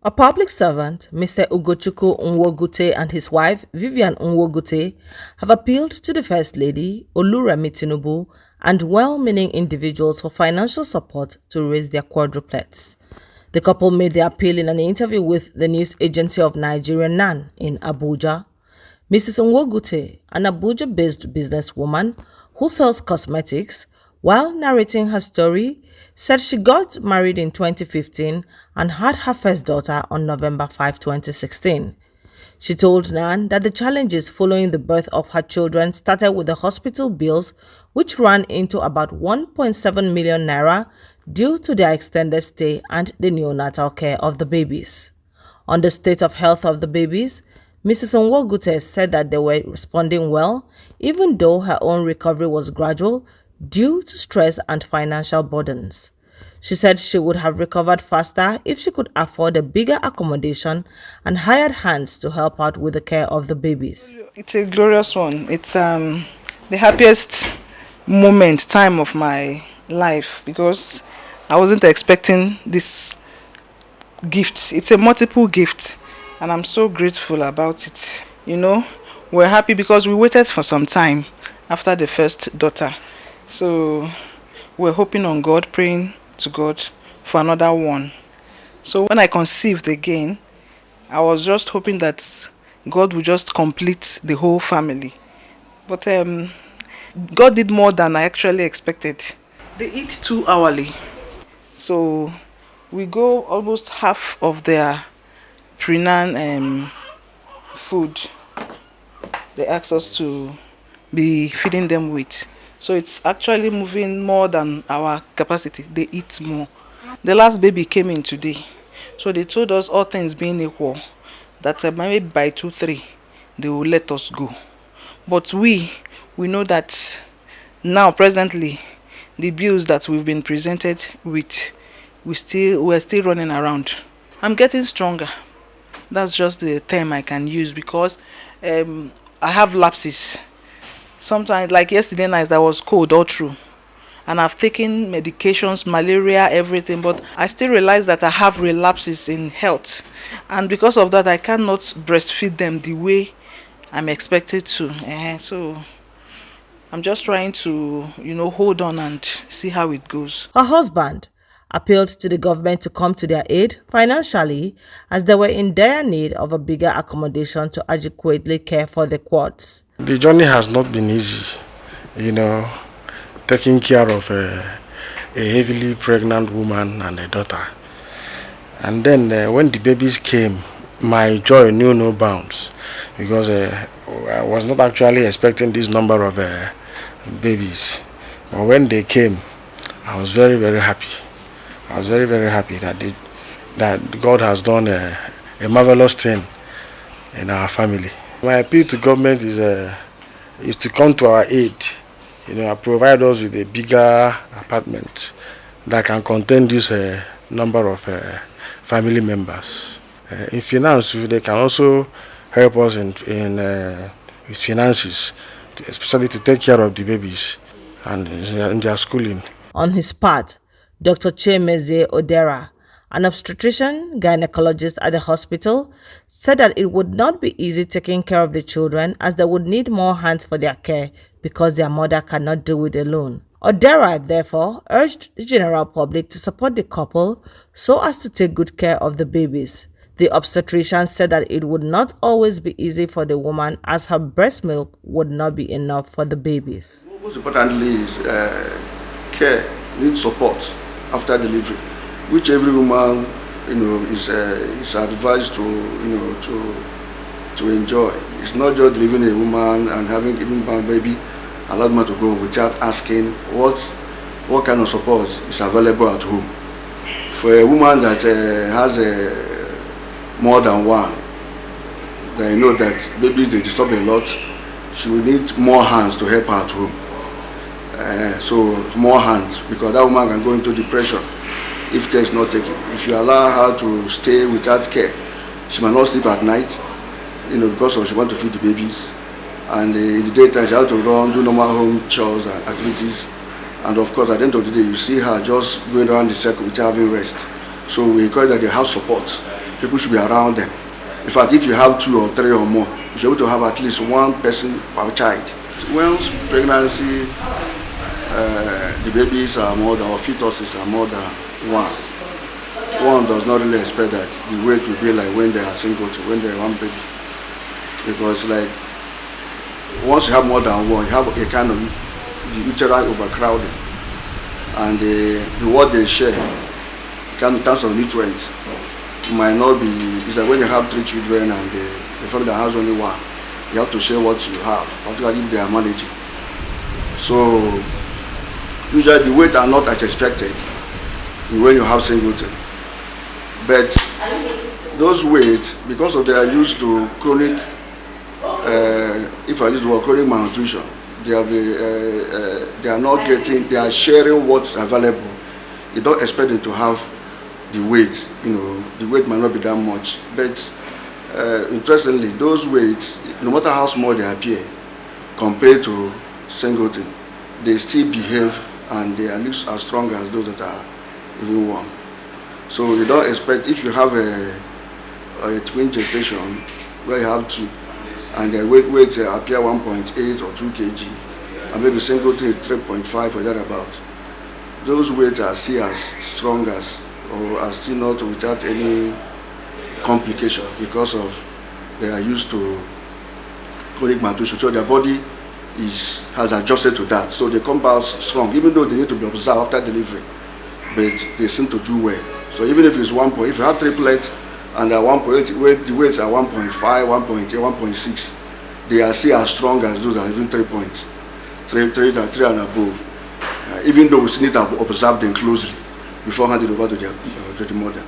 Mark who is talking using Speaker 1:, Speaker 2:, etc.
Speaker 1: A public servant, Mr. Ugochukwu Nwogute, and his wife, Vivian Nwogute, have appealed to the First Lady Oluremi Tinubu and well-meaning individuals for financial support to raise their quadruplets. The couple made the appeal in an interview with the news agency of Nigeria NAN in Abuja. Mrs. Nwogute, an Abuja-based businesswoman who sells cosmetics, while narrating her story, said she got married in 2015 and had her first daughter on November 5, 2016. She told Nan that the challenges following the birth of her children started with the hospital bills, which ran into about 1.7 million naira due to their extended stay and the neonatal care of the babies. On the state of health of the babies, Mrs. Nwogute said that they were responding well, even though her own recovery was gradual due to stress and financial burdens. She said she would have recovered faster if she could afford a bigger accommodation and hired hands to help out with the care of the babies.
Speaker 2: It's a glorious one. It's the happiest time of my life because I wasn't expecting this gift. It's a multiple gift and I'm so grateful about it. You know, we're happy because we waited for some time after the first daughter. So we're hoping on God, praying to God for another one. So when I conceived again, I was just hoping that God would just complete the whole family. But God did more than I actually expected. They eat 2 hourly. So we go almost half of their prenan food. They ask us to be feeding them with. So it's actually moving more than our capacity. They eat more. The last baby came in today. So they told us, all things being equal, that maybe by 2-3 they will let us go. But we know that now presently the bills that we've been presented with, we're still running around. I'm getting stronger. That's just the term I can use because I have lapses. Sometimes, like yesterday night, I was cold all through. And I've taken medications, malaria, everything. But I still realize that I have relapses in health. And because of that, I cannot breastfeed them the way I'm expected to. So I'm just trying to, hold on and see how it goes.
Speaker 1: Her husband appealed to the government to come to their aid financially as they were in dire need of a bigger accommodation to adequately care for the quads.
Speaker 3: The journey has not been easy, taking care of a heavily pregnant woman and a daughter. And then when the babies came, my joy knew no bounds because I was not actually expecting this number of babies. But when they came, I was very, very happy. I was very, very happy that God has done a marvelous thing in our family. My appeal to government is to come to our aid, provide us with a bigger apartment that can contain this number of family members. In finance, they can also help us in with finances, especially to take care of the babies and in their schooling.
Speaker 1: On his part, Dr. Chemeze Odera, an obstetrician gynecologist at the hospital, said that it would not be easy taking care of the children as they would need more hands for their care because their mother cannot do it alone. Odera, therefore, urged the general public to support the couple so as to take good care of the babies. The obstetrician said that it would not always be easy for the woman as her breast milk would not be enough for the babies.
Speaker 4: Most importantly is care, needs support after delivery, which every woman, is advised to enjoy. It's not just delivering a woman and having given birth baby, allow them to go without asking what kind of support is available at home. For a woman that has more than one, they know that babies they disturb a lot. She will need more hands to help her at home. So more hands, because that woman can go into depression if care is not taken. If you allow her to stay without care, she might not sleep at night, because she wants to feed the babies. And in the daytime, she has to do normal home chores and activities. And of course, at the end of the day, you see her just going around the circle without having rest. So we encourage that they have support, people should be around them. In fact, if you have 2 or 3 or more, you should be able to have at least 1 person per child. Once pregnancy, the babies are more than, or fetuses are more than 1 does not really expect that the weight will be like when they are single, when they are 1 baby. Because like, once you have more than 1, you have a kind of the uterine overcrowding, and what they share, in terms of nutrients, might not be. It's like when you have 3 children and the family that has only 1, you have to share what you have, particularly if they are managing. So usually the weight are not as expected when you have singleton. But those weights, because of they are used to chronic, if I use the word chronic malnutrition, they are not getting, they are sharing what's available. You don't expect them to have the weight, the weight might not be that much. But interestingly, those weights, no matter how small they appear, compared to singleton, they still behave and they are at least as strong as those that are even 1. So you don't expect, if you have a twin gestation where you have 2, and their weight appear 1.8 or 2 kg, and maybe singleton is 3.5 or thereabout, those weights are still as strong as, or are still not without any complication, because of they are used to chronic malnutrition. So their body has adjusted to that. So they come out strong, even though they need to be observed after delivery, but they seem to do well. So even if it's 1 point, if you have triplets and at 1.8, the weights are 1.5, 1.8, 1.6, they are still as strong as those that are even 3 points, 3 and above. Even though we still need to observe them closely before handing over to the mother.